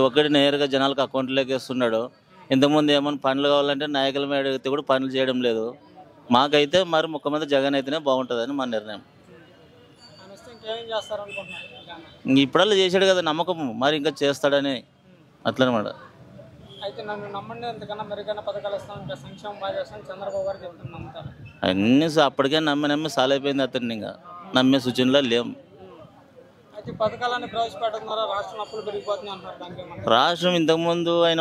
ఒకటి నేరుగా జనాలకు అకౌంట్లోకి వేస్తున్నాడు. ఇంతకుముందు ఏమైనా పనులు కావాలంటే నాయకుల మీద అడిగితే కూడా పనులు చేయడం లేదు. మాకైతే మరి ముఖ్యమంత్రి జగన్ అయితేనే బాగుంటుందని మా నిర్ణయం. ఇప్పుడల్లా చేశాడు కదా నమ్మకం, మరి ఇంకా చేస్తాడని అట్లనమాట. అన్నీ అప్పటికే నమ్మి సాలైపోయింది అతన్ని, ఇంకా నమ్మే సూచనలో లేము. రాష్ట్రం ఇంతకుముందు ఆయన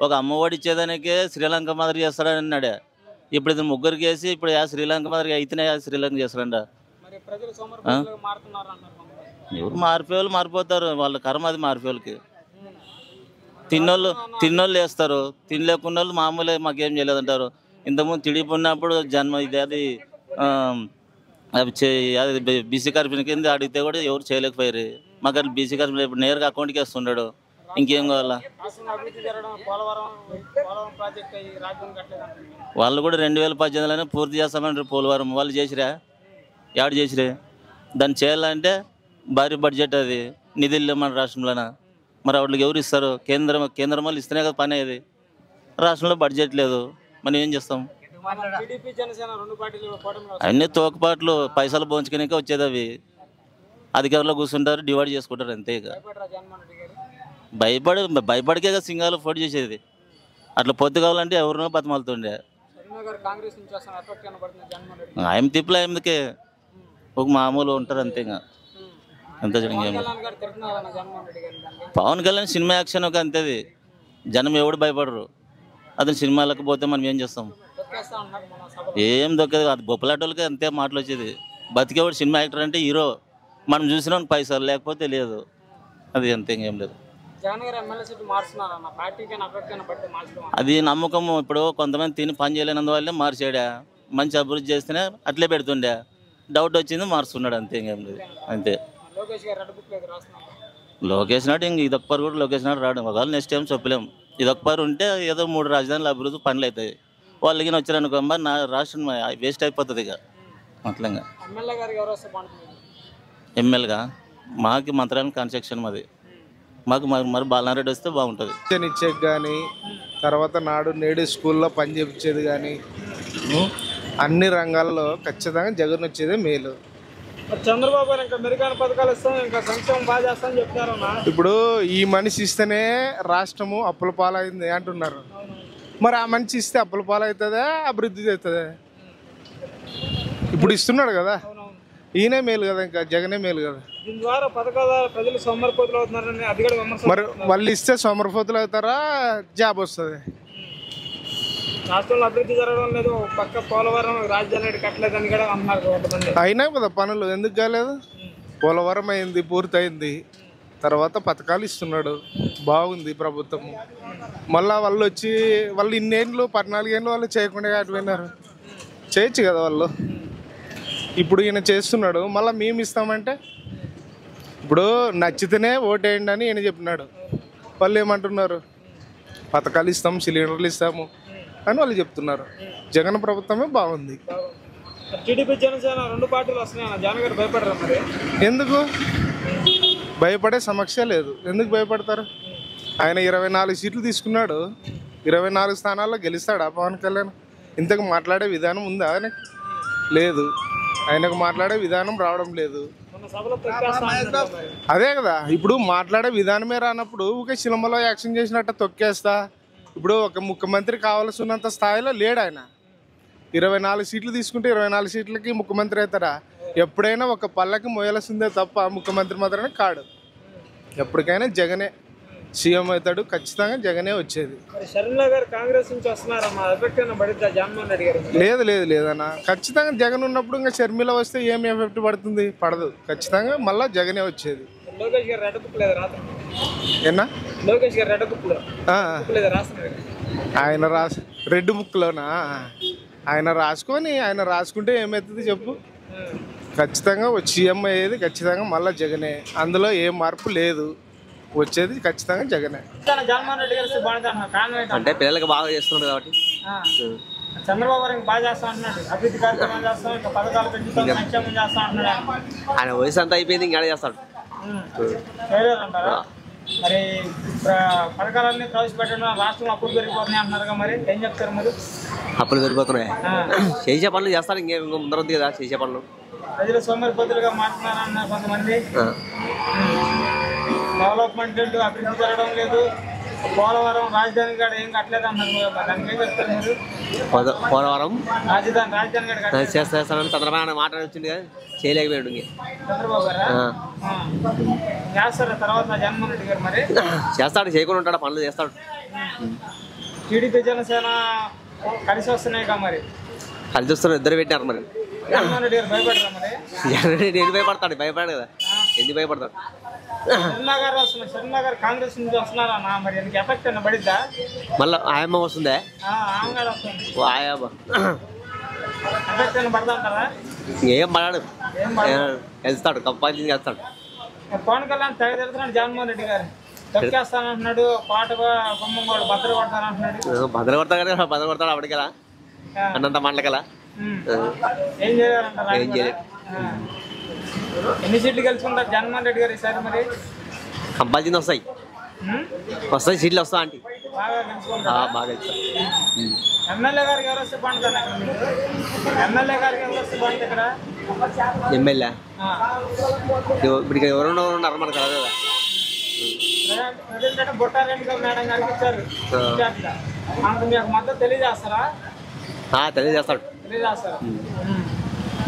ఒక అమ్మఒడి ఇచ్చేదానికే శ్రీలంక మాదిరి చేస్తాడని అన్నాడే. ఇప్పుడు ఇది ముగ్గురికి వేసి ఇప్పుడు శ్రీలంక మాదిరి అయితేనే శ్రీలంక చేస్తాడంట. ఎవరు మారిపోయేవాళ్ళు మారిపోతారు, వాళ్ళ కర్మ అది. మారిపోయేళ్ళకి తిన్నోళ్ళు వేస్తారు, తినలేకున్న వాళ్ళు మామూలే మాకేం చేయలేదంటారు. ఇంతకుముందు టీడీపీ ఉన్నప్పుడు జన్మ ఇది అది బీసీ కార్పొరేషన్ కింద అడిగితే కూడా ఎవరు చేయలేకపోయారు. మాకు అట్లా బీసీ కార్పొరేషన్ ఇప్పుడు నేరుగా అకౌంట్కి వేస్తున్నాడు. ఇంకేం కావాలా? వాళ్ళు కూడా 2018లోనే పూర్తి చేస్తామంటారు పోలవరం. వాళ్ళు చేసిరా? యాడ్ చేసిరే? దాన్ని చేయాలంటే భారీ బడ్జెట్, అది నిధులు మన రాష్ట్రంలోన. మరి వాళ్ళకి ఎవరు ఇస్తారు? కేంద్రం వాళ్ళు ఇస్తేనే కదా పని అయ్యేది. రాష్ట్రంలో బడ్జెట్ లేదు, మనం ఏం చేస్తాం? అన్నీ తోకపాట్లు, పైసలు పోంచుకునే వచ్చేది. అవి అధికారులు కూర్చుంటారు, డివైడ్ చేసుకుంటారు అంతే. ఇక భయపడికే కదా సింగాలు పోటీ చేసేది. అట్లా పొత్తు కావాలంటే ఎవరినో బతిమాలుతుండే. ఆయన తిప్పులు ఆయనకే ఒక మామూలు ఉంటారు అంతే. ఇంకా అంతే. పవన్ కళ్యాణ్ సినిమా యాక్షన్ ఒక అంతేది. జనం ఎవడు భయపడరు. అతను సినిమాలకు పోతే మనం ఏం చేస్తాం? ఏం దొక్కదు. అది బొప్పలాటోళ్ళకి అంతే మాటలు వచ్చేది. బతికేవాడు సినిమా యాక్టర్ అంటే హీరో. మనం చూసినా పైసలు లేకపోతే లేదు. అది అంతే, ఇంకేం లేదు. అది నమ్మకం. ఇప్పుడు కొంతమంది తిని పని చేయలేనందువల్లే మార్చాడా. మంచి అభివృద్ధి చేస్తేనే అట్లే పెడుతుండే. డౌట్ వచ్చింది మారుస్తున్నాడు అంతే, ఇంకేం లేదు. అంతే. లోకేష్ నాడు ఇంక ఇదొక్కరు కూడా లోకేష్ నాడు రావడం. ఒకవేళ నెక్స్ట్ టైం చెప్పలేము. ఇదొక్కరు ఉంటే ఏదో 3 రాజధానుల అభివృద్ధి పనులు అవుతాయి. వాళ్ళకి వచ్చారనుకో మరి నా రాష్ట్రం వేస్ట్ అయిపోతుంది. ఇక అట్లా ఎమ్మెల్యేగా మాకు మంత్రాలయం కన్స్ట్రక్షన్ మాది. మాకు మరి బాలనారెడ్డి వస్తే బాగుంటుంది. ఇచ్చేది కానీ, తర్వాత నాడు నేడు స్కూల్లో పని చేయించేది కానీ, అన్ని రంగాల్లో ఖచ్చితంగా జగన్ వచ్చేదే మేలు. చంద్రబాబు ఇంకా మెరుగైన పథకాలు ఇస్తాం, ఇంకా సంక్షేమం బాగా చేస్తామని చెప్తారు. ఇప్పుడు ఈ మనిషి ఇస్తేనే రాష్ట్రము అప్పుల పాలైంది అంటున్నారు. మరి ఆ మనిషి ఇస్తే అప్పుల పాలవుతుందా, అభివృద్ధి అవుతుందా? ఇప్పుడు ఇస్తున్నాడు కదా, ఈయనే మేలు కదా, ఇంకా జగనే మేలు కదా. దీని ద్వారా పథకాల ప్రజలు సోమరిపోతులు అవుతున్నారని అది కూడా విమర్శ. మరి వాళ్ళు ఇస్తే సోమరిపోతులు అవుతారా, జాబ్ వస్తుంది? రాష్ట్రంలో అభివృద్ధి జరగడం లేదు. పక్క పోలవరం రాజధాని కట్టలేదని కూడా అన్నారు. అయినా కదా పనులు, ఎందుకు కాలేదు? పోలవరం అయింది, పూర్తయింది. తర్వాత పథకాలు ఇస్తున్నాడు, బాగుంది ప్రభుత్వం. మళ్ళా వాళ్ళు వచ్చి వాళ్ళు ఇన్నేళ్ళు 14 ఏళ్ళు వాళ్ళు చేయకుండా అటుపోయినారు. చేయొచ్చు కదా వాళ్ళు. ఇప్పుడు ఈయన చేస్తున్నాడు, మళ్ళీ మేము ఇస్తామంటే ఇప్పుడు నచ్చితేనే ఓటేయండి అని ఈయన చెప్పినాడు. వాళ్ళు ఏమంటున్నారు? పథకాలు ఇస్తాము, సిలిండర్లు ఇస్తాము అని వాళ్ళు చెప్తున్నారు. జగన్ ప్రభుత్వమే బాగుంది. టీడీపీ జనసేన 2 పార్టీలు వస్తున్నాయి. జగన్ గారు భయపడరా? మరి ఎందుకు భయపడే సమస్య లేదు. ఎందుకు భయపడతారు? ఆయన 24 సీట్లు తీసుకున్నాడు. 24 స్థానాల్లో గెలుస్తాడా పవన్ కళ్యాణ్? ఇంతకు మాట్లాడే విధానం ఉందా? లేదు. ఆయనకు మాట్లాడే విధానం రావడం లేదు. అదే కదా, ఇప్పుడు మాట్లాడే విధానమే రానప్పుడు ఊకే సినిమాలో యాక్షన్ చేసినట్టు తొక్కేస్తా. ఇప్పుడు ఒక ముఖ్యమంత్రి కావాల్సినంత స్థాయిలో లేడు ఆయన. 24 సీట్లు తీసుకుంటే 24 సీట్లకి ముఖ్యమంత్రి అవుతారా? ఎప్పుడైనా ఒక పల్లకి మోయాల్సిందే తప్ప ముఖ్యమంత్రి మాత్రమే కాడు. ఎప్పటికైనా జగనే సీఎం అవుతాడు. ఖచ్చితంగా జగనే వచ్చేది. లేదు లేదు లేదన్న, ఖచ్చితంగా జగన్ ఉన్నప్పుడు ఇంకా షర్మిల వస్తే ఏం ఎఫెక్ట్ పడుతుంది? పడదు. ఖచ్చితంగా మళ్ళీ జగనే వచ్చేది. ఆయన రెడ్ బుక్లోనా? ఆయన రాసుకుంటే ఏమవుతుంది చెప్పు? ఖచ్చితంగా సీఎం అయ్యేది ఖచ్చితంగా మళ్ళీ జగనే. అందులో ఏ మార్పు లేదు. వచ్చేది ఖచ్చితంగా జగనే. అంటే పిల్లలకి బాగా చేస్తున్నారు కాబట్టి. చంద్రబాబు బాగా చేస్తా అంటున్నాడు. అభివృద్ధి కార్యక్రమాలు చేస్తాం, ఇంకా పథకాలు పెంచుతాం, సంక్షేమం చేస్తా అంటున్నాడు. ఆయన వయసు అంతా అయిపోయింది, ఇంకా చేస్తాడు. మరి పథకాలన్నీ ప్రవేశపెట్టడం రాష్ట్రంలో అప్పులు పెరిగిపోతున్నాయి అంటున్నారుగా, మరి ఏం చెప్తారు మీరు? అప్పులు పెరిగిపోతున్నాయి, చేసే పనులు చేస్తారు, ఇంకేం ముందర ఉంది కదా చేసే పనులు. ప్రజలు సోమరిపోతులుగా మారుతున్నారన్నారు కొంతమంది. డెవలప్మెంట్ అభివృద్ధి జరగడం లేదు, పోలవరం రాజధాని కాడ ఏం కట్టలేదు అన్నారు. దానికి ఏం చెప్తారు మీరు? పోలవరం రాజధాని కాడ చేస్తానని చంద్రబాబు మాట వచ్చింది కదా, చేయలేకపోయాడు. చంద్రబాబు గారు చేస్తారా తర్వాత జగన్మోహన్ రెడ్డి గారు? మరి చేస్తాడు, చేయకుండా ఉంటాడు, పనులు చేస్తాడు. టీడీపీ జనసేన కలిసి వస్తున్నాయి కదా, మరి కలిసి వస్తున్నారు, ఇద్దరు పెట్టారు. మరి జగన్మోహన్ రెడ్డి గారు భయపడరా? మరి జగన్ రెడ్డి ఎందుకు భయపడతాడు? భయపడాడు కదా, ఎందుకు భయపడతాడు? శర్మ గారు వస్తున్నారు, శర్మ గారు కాంగ్రెస్ నుంచి వస్తున్నారన్నా, మరి ఎందుకు ఎఫెక్ట్ అన్న పడిద్దా? మళ్ళీ ఆయమ్మ వస్తుందే, ఆమె గారు వస్తుంది, ఆయమ్మ ఎఫెక్ట్ అన్న పడదా అంటారా? ఏం పడాడు, వెళ్తాడు, కంపాల్సింది వెళ్తాడు. పవన్ కళ్యాణ్ తెగ తిరుగుతున్నాడు జగన్మోహన్ రెడ్డి గారు, తొక్కేస్తానంటున్నాడు, పాట గుమ్మం కూడా భద్ర కొడతానంటున్నాడు. భద్ర కొడతాడు కదా, భద్ర కొడతాడు అప్పటికెలా, అన్నంత మాటలకెలా ఏం చేయాలంటారా? ఏం చేయలేదు. ఎన్ని సీట్లు గెలుచుకుంటారు జగన్మోహన్ రెడ్డి గారు ఈసారి? మరి కంపాల్సింది వస్తాయి, వస్తాయి సీట్లు వస్తా ఆంటీ, బాగా గెలుచుకుంటారు. బాగా వెళ్తారు. ఎమ్మెల్యే గారికి ఎవరు వస్తే బాగుంటుంది అక్కడ? మీకు ఎమ్మెల్యే గారికి ఎవరు వస్తే బాగుంటుంది ఇక్కడ? ఎమ్మెల్యే ఇప్పుడు ఎవరు ఉన్నారు మనకు కదా. ప్రజెంట్ బొట్టారెడ్డి గారు మేడం గారికి ఇచ్చారు, మీకు మద్దతు తెలియజేస్తారా? తెలియజేస్తాడు, తెలియజేస్తారా?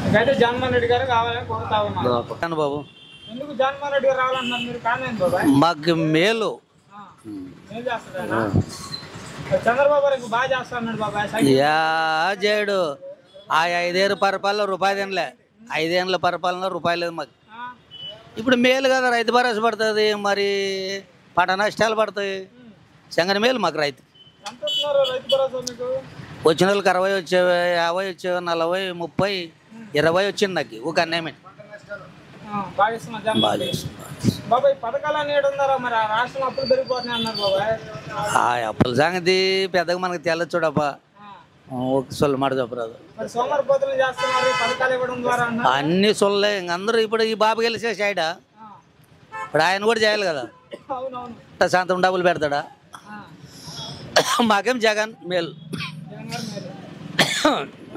ఇంకైతే జగన్మోహన్ రెడ్డి గారు కావాలని కోరుతా ఉన్నారు బాబు. ఎందుకు జగన్మోహన్ రెడ్డి గారు రావాలంటున్నారు మీరు? కారణం బాబాయ్ మాకు మేలు ఏం చేస్తారా? చంద్రబాబు గారు బాగా చేస్తాడు బాబాయ్. యా చేయడు. ఆ 5 ఏళ్ళ పరిపాలన రూపాయి తినలే, 5 ఏళ్ళ పరిపాలన రూపాయి లేదు మాకు. ఇప్పుడు మేలు కదా, రైతు భరోసా పడుతుంది, మరి పంట నష్టాలు పడతాయి. సంగతి మేలు మాకు రైతు. ఎంత ఇస్తున్నారు రైతు భరోసా మీకు? వచ్చిన వాళ్ళకి 60 వచ్చేవి, 50 వచ్చేవి, 40, 30, 20 వచ్చింది నాకు ఒక అన్యాయం. బాగా ఇస్తున్నా జగన్ బాబాయ్. పథకాలన్నీ ఏడున్నారా? మరి ఆ రాష్ట్రం అప్పులు పెరిగిపోతున్నాయి అన్నారు బాబాయ్. ఆ అప్పుల సంగతి పెద్దగా మనకు తెల్లదు చూడప్ప, ఒక సొల్లు మాట చెప్పరాదు. మరి సోమరిపోతులు చేస్తున్నారు పథకాలు ఇవ్వడం ద్వారా అన్ని సొల్లే. ఇంక అందరూ ఇప్పుడు ఈ బాబు గెలిచేసి ఆయన ఇప్పుడు ఆయన కూడా చేయాలి కదా, అవునవును, శాంతం డబ్బులు పెడతాడా? మాకేం జగన్ మేలు,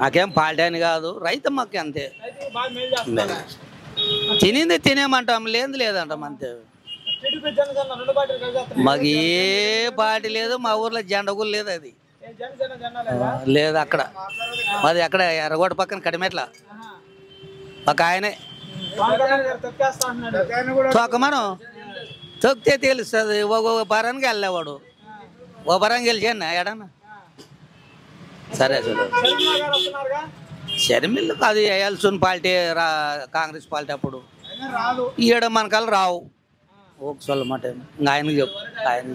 మాకేం పార్టీ అని కాదు, రైతు మాకు అంతే. బాగా మేలు చేస్తున్నారు. తినింది తినేమంటాం, లేదు లేదంటాం అంతే. టీడీపీ జనసేన రెండు పార్టీలు కలిసి వస్తున్నాయి. మాకు ఏ పార్టీ లేదు, మా ఊర్లో జెండా కూడా లేదు, అది జనసేన జెండా లేదా? లేదు అక్కడ. మాది అక్కడ ఎర్రగోడ పక్కన కడిమెట్ల ఒక ఆయనే పవన్ కళ్యాణ్ గారు తొక్కేస్తా అంటున్నాడు. తొక్కమను, తొక్కితే తెలుస్తుంది. ఒక పరానికి వెళ్ళేవాడు, ఓ పరానికి గెలిచాను ఎడన్నా. సరే చూడు, శర్మ గారు వస్తున్నారుగా? షర్మిల్లు అది వేయాల్సిన పార్టీ కాంగ్రెస్ పార్టీ అప్పుడు ఈడ మనకాలు రావు. ఒక సొల్ల మాట ఇంకా ఆయనకి చెప్పు, ఆయనకి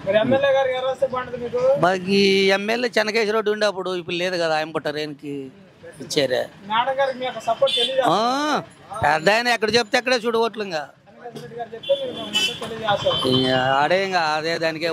మరి ఎమ్మెల్యే గారికి ఎవరు వస్తే బాగుంటుంది మీకు? మాకు ఈ ఎమ్మెల్యే చెన్నకేశ్వరరెడ్డి ఉండే అప్పుడు, ఇప్పుడు లేదు కదా, ఆయన పుట్టారేనికి ఇచ్చారే. మేడం గారికి మీకు సపోర్ట్ తెలియదు? పెద్ద ఆయన ఎక్కడ చెప్తే అక్కడే చూడు ఓట్లు. ఇంకా చెప్తే మీరు మద్దతు తెలియజేస్తారు. ఆడే ఇంకా అదే దానికే